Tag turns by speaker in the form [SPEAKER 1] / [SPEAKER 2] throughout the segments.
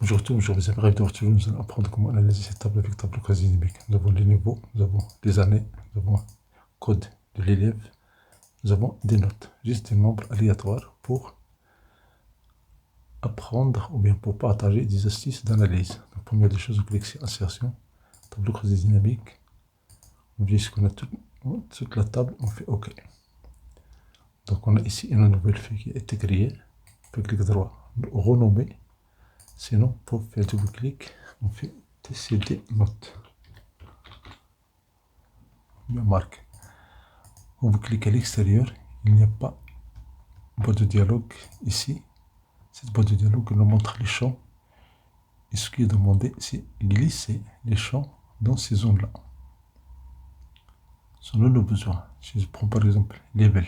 [SPEAKER 1] Aujourd'hui, vous avez aujourd'hui, nous allons apprendre comment analyser cette table avec table quasi dynamique. Nous avons les niveaux, nous avons les années, nous avons le code de l'élève, nous avons des notes, juste des nombres aléatoires pour apprendre ou bien pour partager des astuces d'analyse. La première des choses, on clique sur insertion, tableau quasi dynamique. On vient qu'on a toute la table, on fait OK. Donc on a ici une nouvelle feuille qui a été créée. On peut cliquer droit, renommer. Sinon, pour faire double-clic, on fait TCD note. Bien marque. On vous clique à l'extérieur, il n'y a pas de boîte de dialogue ici. Cette boîte de dialogue nous montre les champs. Et ce qui est demandé, c'est glisser les champs dans ces zones-là. Selon nos besoins. Si je prends par exemple level,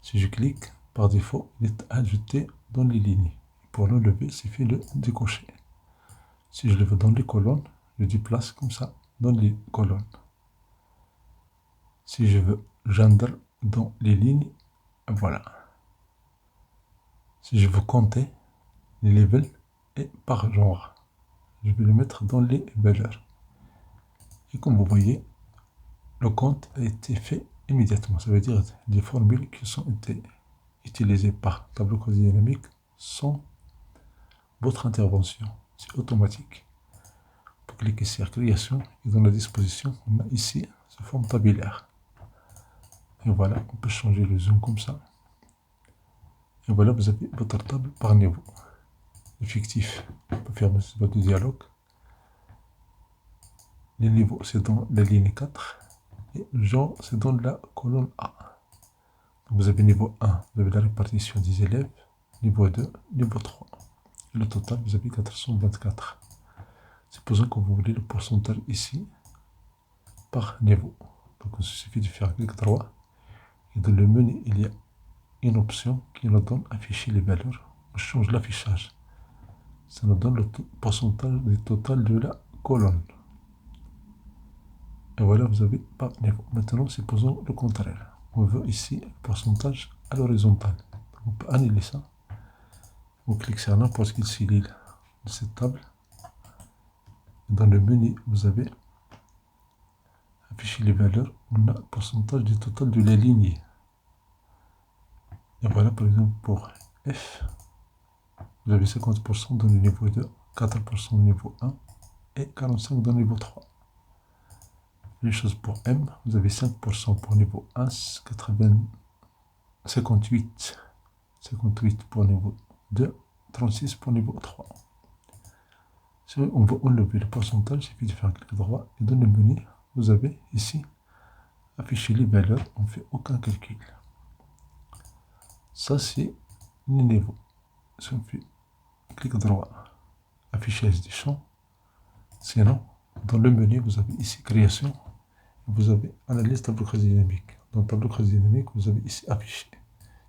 [SPEAKER 1] si je clique, par défaut, il est ajouté dans les lignes. Pour l'enlever, il suffit de décocher. Si je le veux dans les colonnes, je déplace comme ça dans les colonnes. Si je veux gendre dans les lignes, voilà. Si je veux compter les levels et par genre, je vais le mettre dans les valeurs. Et comme vous voyez, le compte a été fait immédiatement. Ça veut dire les formules qui sont été utilisées par tableau quasi dynamique sans votre intervention. C'est automatique. Pour cliquer sur création et dans la disposition, on a ici sous forme tabulaire. Et voilà, on peut changer le zoom comme ça. Et voilà, vous avez votre table par niveau. Effectif, on peut faire ce mode de dialogue. Les niveaux, c'est dans la ligne 4. Et genre, c'est dans la colonne A. Donc vous avez niveau 1, vous avez la répartition des élèves. Niveau 2, niveau 3. Et le total, vous avez 424. Supposons que vous voulez le pourcentage ici par niveau. Donc il suffit de faire clic droit. Et dans le menu, il y a une option qui nous donne afficher les valeurs. On change l'affichage. Ça nous donne le pourcentage du total de la colonne. Et voilà, vous avez par niveau. Maintenant, supposons le contraire. On veut ici le pourcentage à l'horizontale. On peut annuler ça. On clique sur n'importe quelle cellule de cette table. Dans le menu, vous avez affiché les valeurs. On a le pourcentage du total de la ligne. Et voilà, par exemple, pour F, vous avez 50% dans le niveau 2, 4% dans le niveau 1 et 45% dans le niveau 3. Même chose pour M, vous avez 5% pour niveau 1, 58 pour niveau 2, 36 pour niveau 3. Si on veut enlever le pourcentage, il suffit de faire un clic droit et dans le menu, vous avez ici afficher les valeurs, on ne fait aucun calcul. Ça, c'est les niveaux. Si on fait clic droit, affichage des champs, sinon, dans le menu, vous avez ici création, vous avez analyse tableau quasi dynamique. Dans le tableau quasi dynamique, vous avez ici affiché.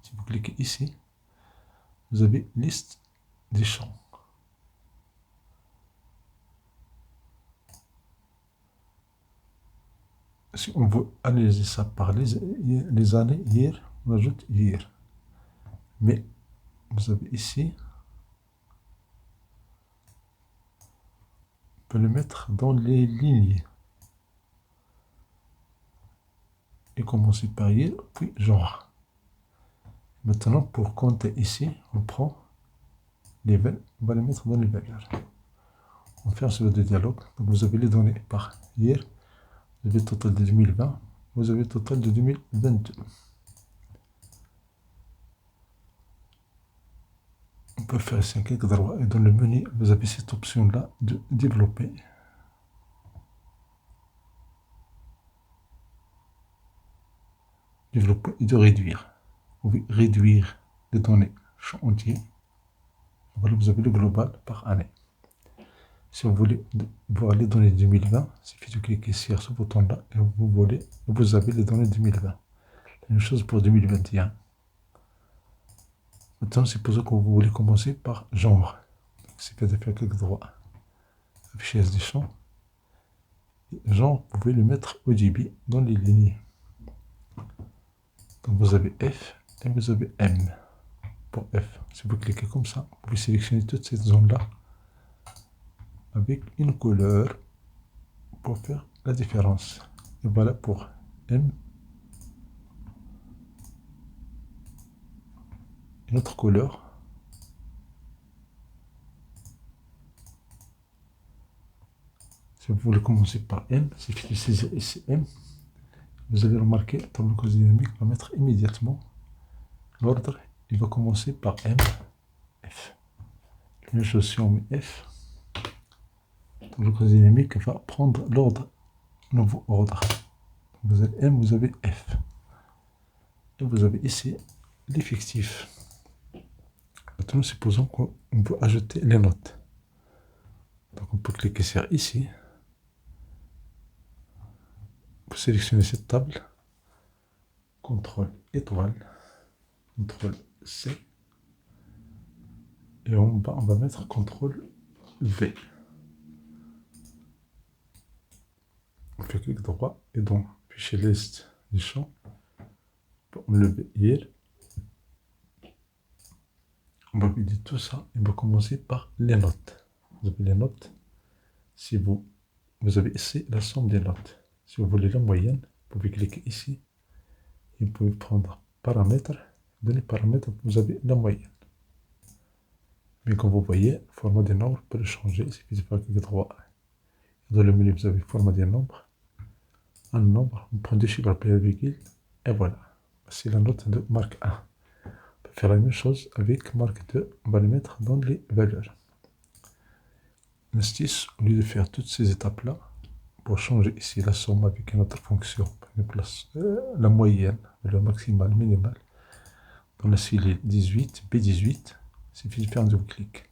[SPEAKER 1] Si vous cliquez ici, vous avez liste des champs. Si on veut analyser ça par les années, hier, on ajoute hier. Mais vous avez ici, on peut le mettre dans les lignes. Et commencer par hier, puis genre. Maintenant, pour compter ici, on prend les valeurs, on va les mettre dans les valeurs. On fait un seul de dialogue. Donc vous avez les données par hier, vous avez le total de 2020, vous avez le total de 2022. On peut faire ici un clic droit et dans le menu, vous avez cette option-là de développer. Développer et de réduire. Vous pouvez réduire les données champ entier. Voilà, vous avez le global par année. Si vous voulez voir les données 2020, il suffit de cliquer sur ce bouton-là et vous avez les données 2020. La même chose pour 2021. Maintenant, supposons que vous voulez commencer par genre. Il suffit de faire clic droit. Affichage des champs. Genre, vous pouvez le mettre au début dans les lignes. Donc vous avez F et vous avez M pour F. Si vous cliquez comme ça, vous pouvez sélectionner toute cette zone-là avec une couleur pour faire la différence. Et voilà pour M. Une autre couleur. Si vous voulez commencer par M, c'est que saisir ici M. Vous allez remarquer, dans le code dynamique, on va mettre immédiatement l'ordre. Il va commencer par M, F. La même chose si on met F. Dans le code dynamique va prendre l'ordre, nouveau ordre. Vous avez M, vous avez F. Et vous avez ici l'effectif. Maintenant, supposons qu'on peut ajouter les notes. Donc on peut cliquer sur ici. Pour sélectionner cette table. CTRL étoile. CTRL C. Et en bas, on va mettre CTRL V. On fait clic droit et donc fichier liste du champ. On enlever hier. On va vider tout ça et on va commencer par les notes. Vous avez les notes. Si vous avez ici la somme des notes. Si vous voulez la moyenne, vous pouvez cliquer ici. Et vous pouvez prendre paramètres. Dans les paramètres, vous avez la moyenne. Mais comme vous voyez, le format des nombres peut le changer. Il suffit de faire clic droit. Dans le menu, vous avez le format des nombres. Un nombre, on prend deux chiffres après la virgule. Et voilà. C'est la note de marque 1. On peut faire la même chose avec marque 2. On va le mettre dans les valeurs. Une astuce, au lieu de faire toutes ces étapes-là, pour changer ici la somme avec une autre fonction, la moyenne, le maximal, minimal, dans la cellule 18, B18, il suffit de faire un double clic.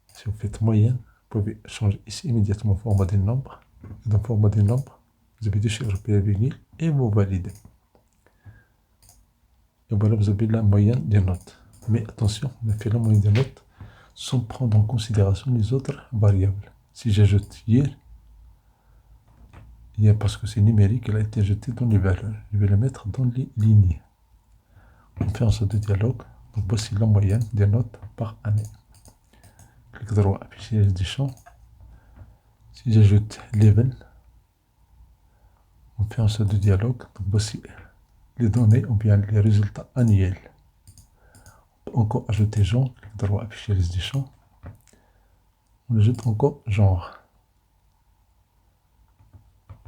[SPEAKER 1] Si vous faites moyenne, vous pouvez changer ici immédiatement le format des nombres. Et dans le format des nombres, vous avez deux chiffres P virgule et vous validez. Et voilà, vous avez la moyenne des notes. Mais attention, on a fait la moyenne des notes sans prendre en considération les autres variables. Si j'ajoute hier, parce que c'est numérique, elle a été ajoutée dans les valeurs. Je vais la mettre dans les lignes. On fait un saut de dialogue. Donc voici la moyenne des notes par année. Clic droit, afficher des champs. Si j'ajoute level, on fait un saut de dialogue. Donc voici les données ou bien les résultats annuels. On peut encore ajouter genre. Clic droit, afficher les champs. On ajoute encore genre.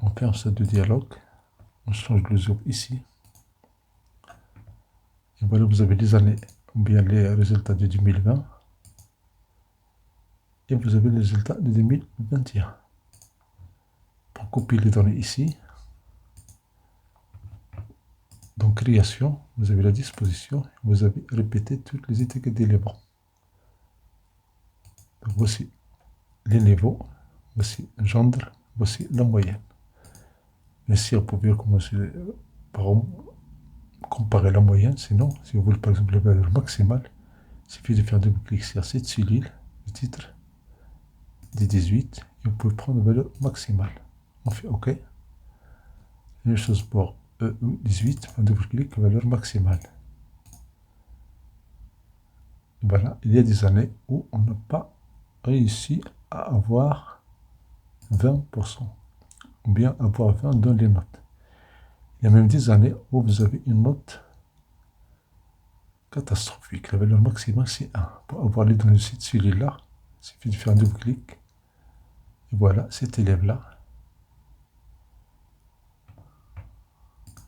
[SPEAKER 1] On fait un saut de dialogue. On change le zoom ici. Et voilà, vous avez les années ou bien les résultats de 2020. Et vous avez les résultats de 2021. Pour copier les données ici, dans création, vous avez la disposition, vous avez répété toutes les étiquettes d'éléments. Donc voici les niveaux, voici gendre, voici la moyenne. Mais si vous pouvez commencer par comparer la moyenne, sinon, si vous voulez par exemple la valeur maximale, il suffit de faire double clic sur cette cellule, le titre, des 18, et vous pouvez prendre la valeur maximale. On fait OK. Même chose pour EU18, on double clic, valeur maximale. Voilà, il y a des années où on n'a pas réussi à avoir 20%, ou bien avoir 20 dans les notes. Il y a même des années où vous avez une note catastrophique. La valeur maximale, c'est 1. Pour avoir les données de cette cellule-là, il suffit de faire un double clic. Et voilà, cet élève-là.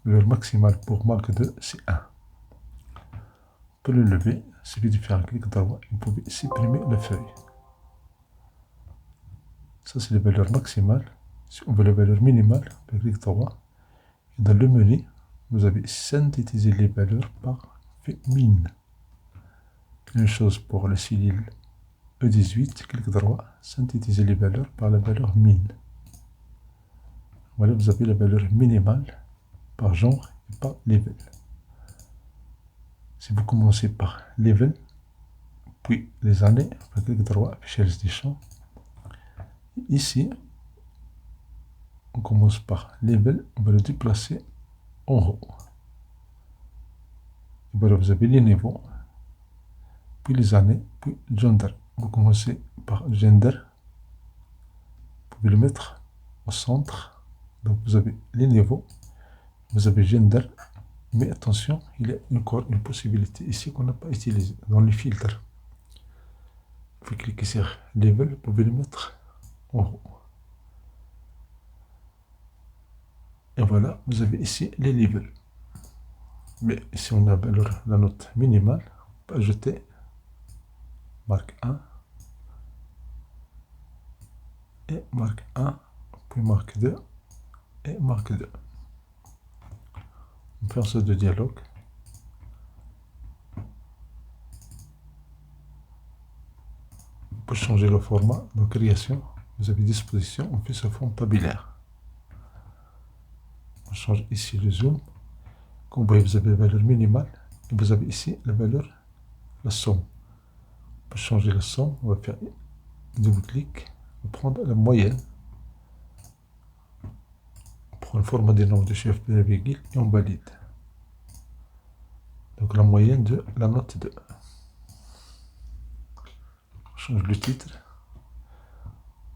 [SPEAKER 1] La valeur maximale pour marque 2, c'est 1. On peut le lever, il suffit de faire un clic droit. Vous pouvez supprimer la feuille. Ça, c'est la valeur maximale. Si on veut la valeur minimale, on peut clic droit. Et dans le menu, vous avez synthétisé les valeurs par min. Même chose pour la cellule E18, clic droit, synthétiser les valeurs par la valeur min. Voilà, vous avez la valeur minimale par genre et par level. Si vous commencez par level, puis les années, clic droit, afficher des champs. Ici, on commence par level, on va le déplacer en haut. Et voilà, vous avez les niveaux, puis les années, puis gender. Vous commencez par gender, pouvez le mettre au centre. Donc vous avez les niveaux, vous avez gender, mais attention, il y a encore une possibilité ici qu'on n'a pas utilisée dans les filtres. Vous cliquez sur level, vous pouvez le mettre en haut. Et voilà, vous avez ici les levels. Mais ici on a alors la note minimale, on peut ajouter marque 1 et marque 1, puis marque 2 et marque 2. On fait un sorte de dialogue. Pour changer le format de création, vous avez disposition, on fait ce forme tabulaire. On change ici le zoom. Comme vous voyez, vous avez la valeur minimale et vous avez ici la valeur, la somme. Pour changer la somme, on va faire double-clic, on va prendre la moyenne. On prend le format des nombres de chiffres de la virgule et on valide. Donc la moyenne de la note 2. On change le titre.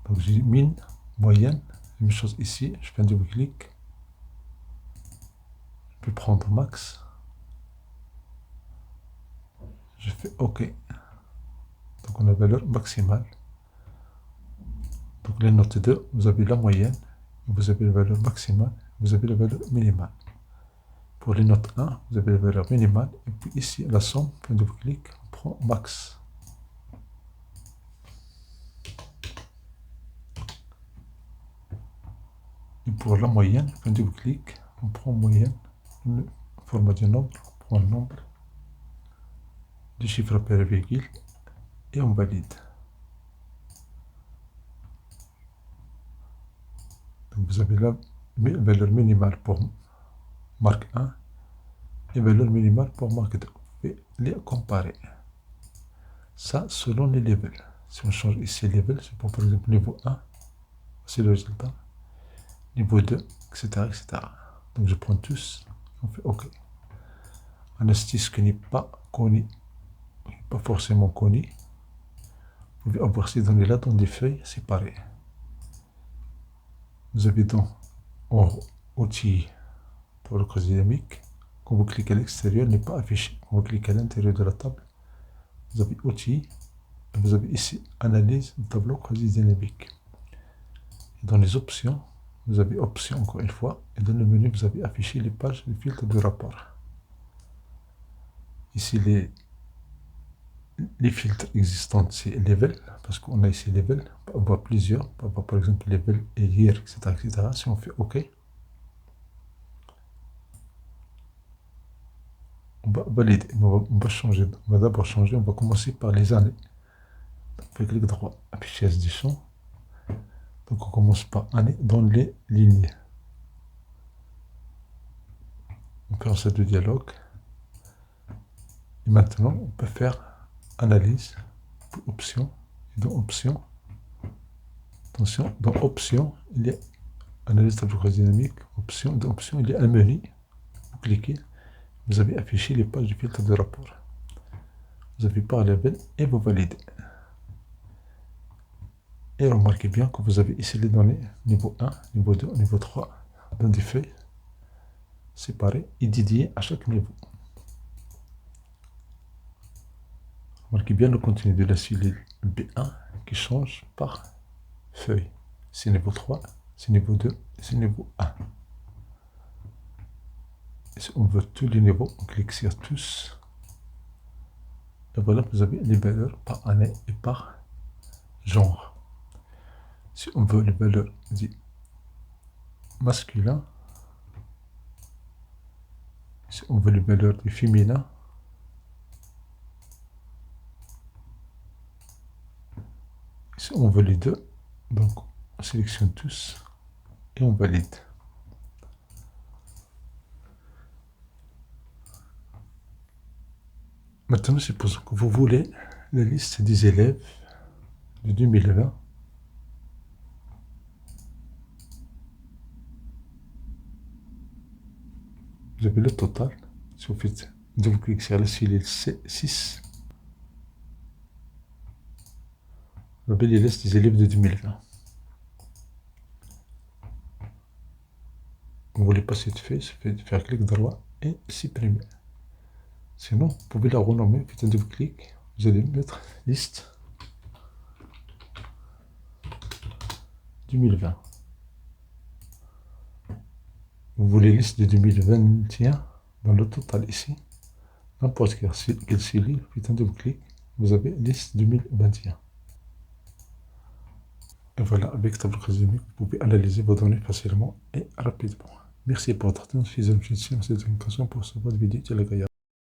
[SPEAKER 1] Donc j'ai min, moyenne, même chose ici, je fais un double-clic. Je peux prendre max. Je fais OK. Donc on a la valeur maximale. Donc les notes 2, vous avez la moyenne, vous avez la valeur maximale, vous avez la valeur minimale. Pour les notes 1, vous avez la valeur minimale, et puis ici la somme, un double-clic, on prend max. Et pour la moyenne, un double-clic, on prend moyenne, le format du nombre, on prend le nombre du chiffre après la virgule, et on valide. Donc vous avez la valeur minimale pour marque 1 et valeur minimale pour marque 2. Vous pouvez les comparer. Ça selon les levels. Si on change ici les levels, c'est pour par exemple niveau 1, c'est le résultat. Niveau 2, etc., etc. Donc je prends tous, on fait OK. Un astuce qui n'est pas connu, pas forcément connu. Vous pouvez avoir ces données-là dans des feuilles séparées. Vous avez dans en haut, outils pour le cross dynamique. Quand vous cliquez à l'extérieur, il n'est pas affiché. Quand vous cliquez à l'intérieur de la table, vous avez outils. Et vous avez ici analyse du tableau cross dynamique. Et dans les options, vous avez options encore une fois. Et dans le menu, vous avez affiché les pages de filtre de rapport. Ici, les filtres existants, c'est level, parce qu'on a ici level, on peut avoir plusieurs, on peut avoir par exemple level et year, etc., etc. Si on fait OK, on va valider, on va changer, on va d'abord changer, on va commencer par les années. Donc, on fait clic droit, affichage du champ. Donc on commence par année dans les lignes. On fait un set de dialogue. Et maintenant, on peut faire analyse, option, et dans option, attention, dans option, il y a analyse tableau cross dynamique, option, dans option, il y a un menu. Vous cliquez, vous avez affiché les pages du filtre de rapport. Vous avez par level et vous validez. Et remarquez bien que vous avez ici les données niveau 1, niveau 2, niveau 3, dans des feuilles séparées et dédiées à chaque niveau. Remarquez bien le contenu de la cellule B1 qui change par feuille. C'est niveau 3, c'est niveau 2, c'est niveau 1. Et si on veut tous les niveaux, on clique sur tous. Et voilà, vous avez les valeurs par année et par genre. Si on veut les valeurs du masculin, si on veut les valeurs du féminin, si on veut les deux, donc on sélectionne tous et on valide. Maintenant, supposons que vous voulez la liste des élèves de 2020. Vous avez le total. Si vous faites double-clic sur la cellule C6, vous avez les listes des élèves de 2020. pas faire clic droit et supprimer. Sinon, vous pouvez la renommer, puis un double clic, vous allez mettre liste 2020. Vous voulez liste de 2021 dans le total ici. N'importe quelle série, puis un double clic, vous avez liste 2021. Et voilà, avec Tableau Résumé, vous pouvez analyser vos données facilement et rapidement. Merci pour votre attention. Si vous avez une question, c'est une question pour ce vidéo.